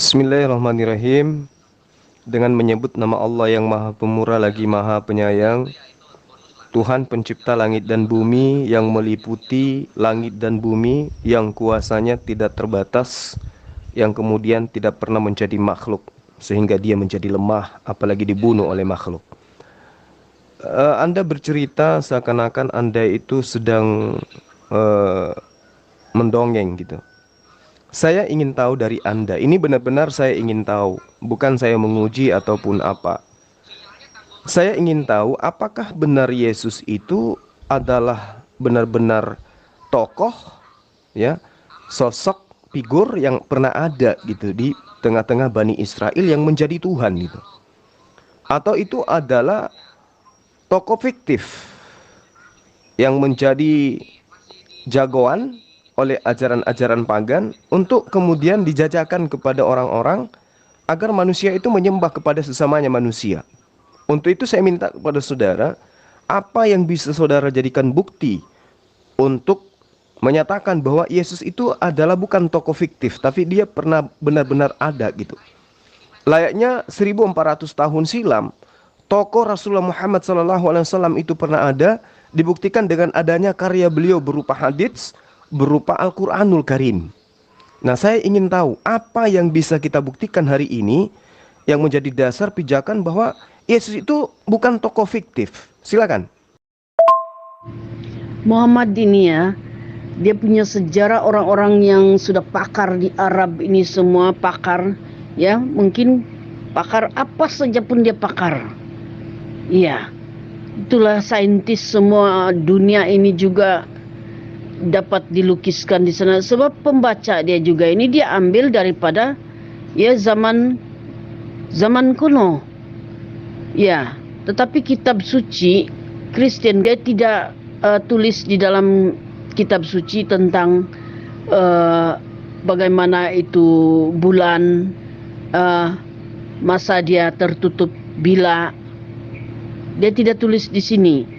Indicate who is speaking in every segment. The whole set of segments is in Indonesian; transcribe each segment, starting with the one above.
Speaker 1: Bismillahirrahmanirrahim. Dengan menyebut nama Allah yang Maha Pemurah lagi Maha Penyayang, Tuhan pencipta langit dan bumi, yang meliputi langit dan bumi, yang kuasanya tidak terbatas, yang kemudian tidak pernah menjadi makhluk sehingga dia menjadi lemah apalagi dibunuh oleh makhluk. Anda bercerita seakan-akan Anda itu sedang eh, mendongeng gitu. Saya ingin tahu dari Anda, ini benar-benar saya ingin tahu, bukan saya menguji ataupun apa. Saya ingin tahu apakah benar Yesus itu adalah benar-benar tokoh, ya, sosok figur yang pernah ada gitu di tengah-tengah Bani Israel yang menjadi Tuhan gitu. Atau itu adalah tokoh fiktif yang menjadi jagoan oleh ajaran-ajaran pagan untuk kemudian dijajakan kepada orang-orang agar manusia itu menyembah kepada sesamanya manusia. Untuk itu saya minta kepada saudara, apa yang bisa saudara jadikan bukti untuk menyatakan bahwa Yesus itu adalah bukan tokoh fiktif, tapi dia pernah benar-benar ada gitu. Layaknya 1400 tahun silam, tokoh Rasulullah Muhammad SAW itu pernah ada, dibuktikan dengan adanya karya beliau berupa hadits, berupa Al-Quranul Karim. Nah, saya ingin tahu apa yang bisa kita buktikan hari ini yang menjadi dasar pijakan bahwa Yesus itu bukan tokoh fiktif. Silakan.
Speaker 2: Muhammad ini ya, dia punya sejarah orang-orang yang sudah pakar di Arab ini semua pakar, ya mungkin pakar apa saja pun dia pakar. Iya, itulah saintis semua dunia ini juga dapat dilukiskan di sana sebab pembaca dia juga ini dia ambil daripada ya zaman kuno. Ya, tetapi kitab suci Kristen dia tidak tulis di dalam kitab suci tentang bagaimana itu bulan, masa dia tertutup bila. Dia tidak tulis di sini.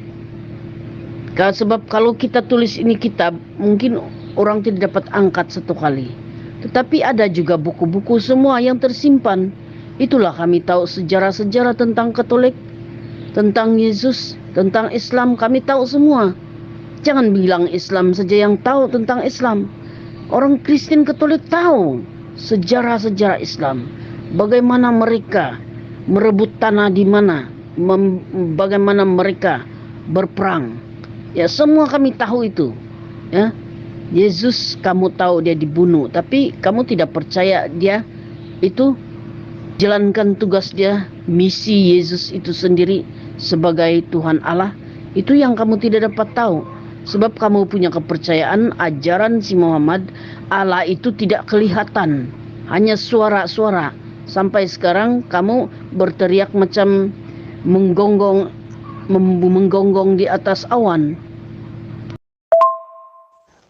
Speaker 2: Sebab kalau kita tulis ini kitab, mungkin orang tidak dapat angkat satu kali. Tetapi ada juga buku-buku semua yang tersimpan. Itulah kami tahu sejarah-sejarah tentang Katolik, tentang Yesus, tentang Islam, kami tahu semua. Jangan bilang Islam saja yang tahu tentang Islam. Orang Kristen Katolik tahu sejarah-sejarah Islam. Bagaimana mereka merebut tanah di mana, bagaimana mereka berperang. Ya, semua kami tahu itu. Ya. Yesus kamu tahu dia dibunuh, tapi kamu tidak percaya dia itu jalankan tugas dia, misi Yesus itu sendiri sebagai Tuhan Allah. Itu yang kamu tidak dapat tahu. Sebab kamu punya kepercayaan ajaran si Muhammad, Allah itu tidak kelihatan, hanya suara-suara. Sampai sekarang kamu berteriak macam menggonggong di atas awan.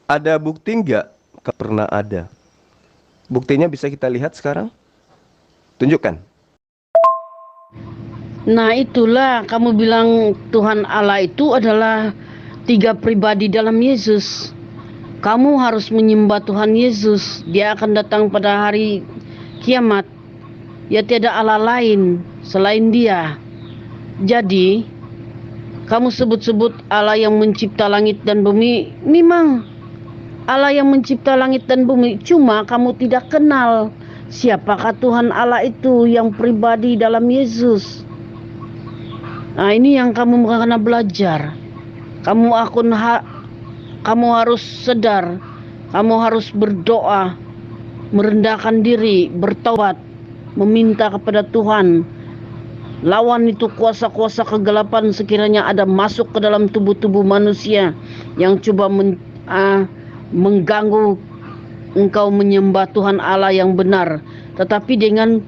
Speaker 1: Ada bukti enggak? Pernah ada. Buktinya bisa kita lihat sekarang? Tunjukkan.
Speaker 2: Nah, itulah kamu bilang Tuhan Allah itu adalah 3 pribadi dalam Yesus. Kamu harus menyembah Tuhan Yesus. Dia akan datang pada hari kiamat. Ya, tiada Allah lain selain dia. Jadi kamu sebut-sebut Allah yang mencipta langit dan bumi. Memang Allah yang mencipta langit dan bumi, cuma kamu tidak kenal siapakah Tuhan Allah itu yang pribadi dalam Yesus. Nah, ini yang kamu kena belajar. Kamu harus sadar, kamu harus berdoa, merendahkan diri, bertaubat, meminta kepada Tuhan. Lawan itu kuasa-kuasa kegelapan sekiranya ada masuk ke dalam tubuh-tubuh manusia yang coba mengganggu engkau menyembah Tuhan Allah yang benar. Tetapi dengan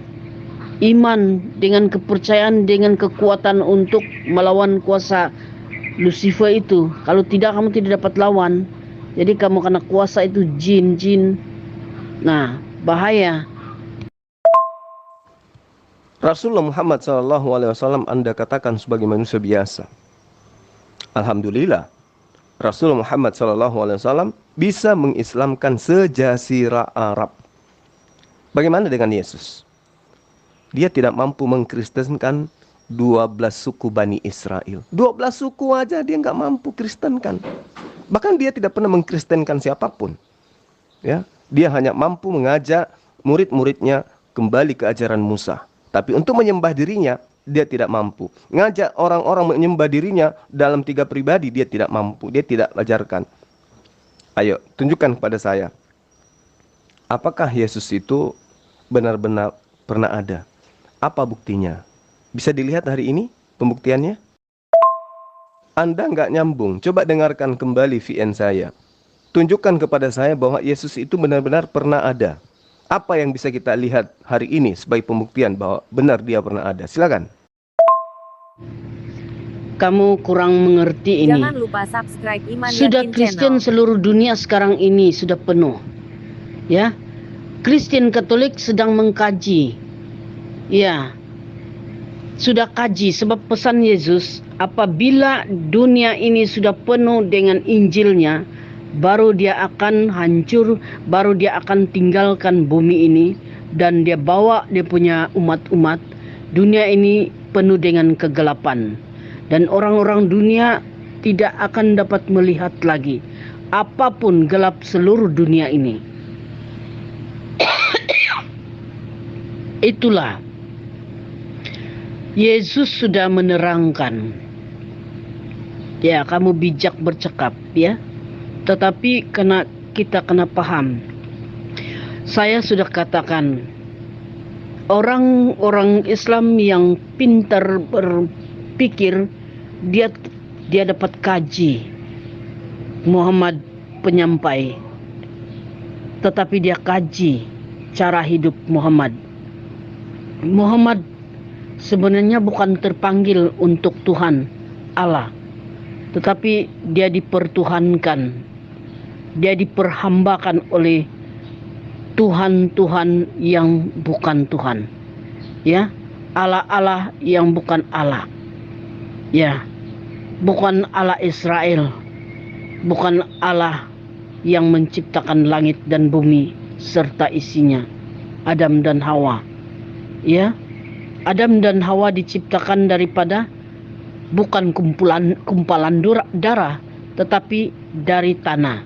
Speaker 2: iman, dengan kepercayaan, dengan kekuatan untuk melawan kuasa Lucifer itu. Kalau tidak, kamu tidak dapat lawan. Jadi kamu kena kuasa itu jin-jin. Nah, bahaya.
Speaker 1: Rasulullah Muhammad SAW Anda katakan sebagai manusia biasa. Alhamdulillah, Rasulullah Muhammad SAW bisa mengislamkan sejazirah Arab. Bagaimana dengan Yesus? Dia tidak mampu mengkristenkan 12 suku Bani Israel. 12 suku aja dia nggak mampu kristenkan. Bahkan dia tidak pernah mengkristenkan siapapun. Ya, dia hanya mampu mengajak murid-muridnya kembali ke ajaran Musa. Tapi untuk menyembah dirinya, dia tidak mampu. Ngajak orang-orang menyembah dirinya dalam 3 pribadi, dia tidak mampu. Dia tidak ajarkan. Ayo, tunjukkan kepada saya. Apakah Yesus itu benar-benar pernah ada? Apa buktinya? Bisa dilihat hari ini pembuktiannya? Anda nggak nyambung. Coba dengarkan kembali VN saya. Tunjukkan kepada saya bahwa Yesus itu benar-benar pernah ada. Apa yang bisa kita lihat hari ini sebagai pembuktian bahwa benar dia pernah ada? Silakan.
Speaker 2: Kamu kurang mengerti ini.
Speaker 3: Jangan lupa subscribe Iman
Speaker 2: Sudah
Speaker 3: Yakin
Speaker 2: Kristen
Speaker 3: Channel.
Speaker 2: seluruh dunia sekarang ini sudah penuh. Ya. Kristen Katolik sedang mengkaji. Ya. Sudah kaji sebab pesan Yesus, apabila dunia ini sudah penuh dengan Injilnya, baru dia akan hancur, baru dia akan tinggalkan bumi ini, dan dia bawa dia punya umat-umat. Dunia ini penuh dengan kegelapan, dan orang-orang dunia tidak akan dapat melihat lagi apapun gelap seluruh dunia ini. Itulah Yesus sudah menerangkan. Ya, kamu bijak bercakap ya. Tetapi kita kena paham. Saya sudah katakan, orang-orang Islam yang pintar berpikir, dia dapat kaji Muhammad penyampai. Tetapi dia kaji cara hidup Muhammad. Muhammad sebenarnya bukan terpanggil untuk Tuhan Allah, tetapi dia dipertuhankan, dia diperhambakan oleh Tuhan-Tuhan yang bukan Tuhan, ya, Allah-Allah yang bukan Allah, ya, bukan Allah Israel, bukan Allah yang menciptakan langit dan bumi serta isinya, Adam dan Hawa, ya. Adam dan Hawa diciptakan daripada bukan kumpalan darah, tetapi dari tanah.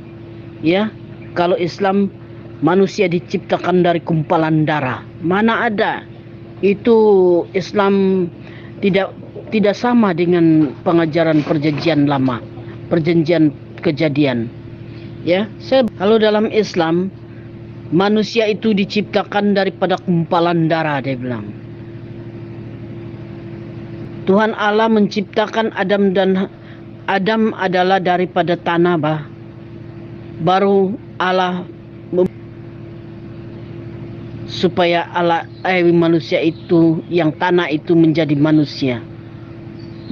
Speaker 2: Ya, kalau Islam manusia diciptakan dari kumpalan darah. Mana ada? Itu Islam tidak sama dengan pengajaran perjanjian lama, perjanjian kejadian. Ya, kalau dalam Islam manusia itu diciptakan daripada kumpalan darah, dia bilang. Tuhan Allah menciptakan Adam adalah daripada tanah, baru Allah supaya manusia itu, yang tanah itu menjadi manusia.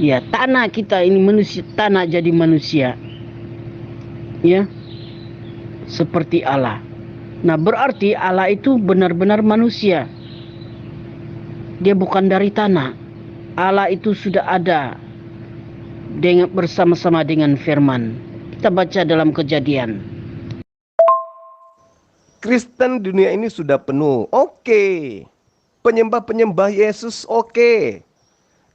Speaker 2: Ya, tanah kita ini manusia, tanah jadi manusia. Ya, seperti Allah. Nah, berarti Allah itu benar-benar manusia. Dia bukan dari tanah. Allah itu sudah ada bersama-sama dengan firman. Kita baca dalam Kejadian.
Speaker 1: Kristen dunia ini sudah penuh. Oke. Penyembah-penyembah Yesus oke.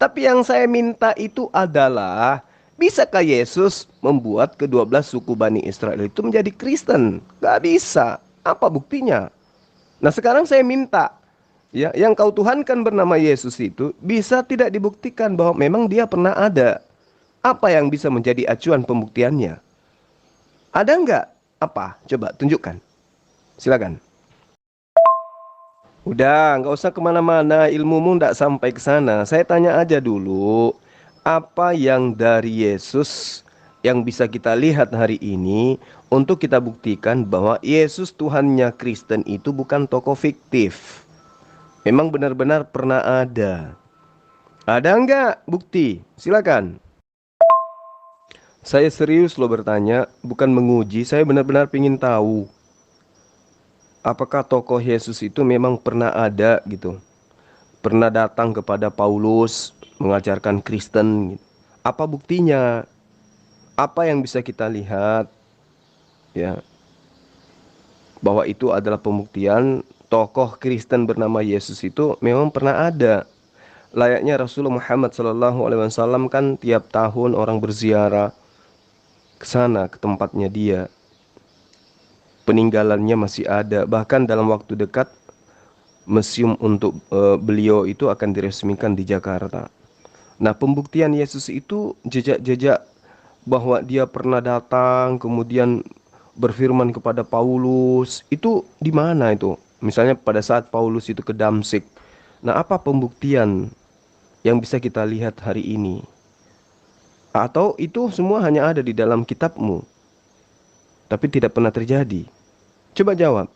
Speaker 1: Tapi yang saya minta itu adalah, bisakah Yesus membuat ke-12 suku Bani Israel itu menjadi Kristen? Gak bisa. Apa buktinya? Nah, sekarang saya minta, ya, yang kau tuhankan bernama Yesus itu bisa tidak dibuktikan bahwa memang dia pernah ada. Apa yang bisa menjadi acuan pembuktiannya? Ada nggak? Apa? Coba tunjukkan. Silakan. Udah, nggak usah kemana-mana, ilmumu nggak sampai ke sana. Saya tanya aja dulu, apa yang dari Yesus yang bisa kita lihat hari ini untuk kita buktikan bahwa Yesus Tuhannya Kristen itu bukan tokoh fiktif. Memang benar-benar pernah ada. Ada nggak bukti? Silakan. Saya serius loh bertanya, bukan menguji. Saya benar-benar ingin tahu, apakah tokoh Yesus itu memang pernah ada gitu. Pernah datang kepada Paulus mengajarkan Kristen gitu. Apa buktinya? Apa yang bisa kita lihat? Ya. bahwa itu adalah pembuktian tokoh Kristen bernama Yesus itu memang pernah ada. Layaknya Rasulullah Muhammad SAW kan tiap tahun orang berziarah ke sana, ke tempatnya dia. Peninggalannya masih ada. Bahkan dalam waktu dekat museum untuk beliau itu akan diresmikan di Jakarta. Nah, pembuktian Yesus itu jejak-jejak bahwa dia pernah datang kemudian berfirman kepada Paulus itu di mana itu? Misalnya pada saat Paulus itu ke Damsik. Nah, apa pembuktian yang bisa kita lihat hari ini? Atau itu semua hanya ada di dalam kitabmu, tapi tidak pernah terjadi? Coba jawab.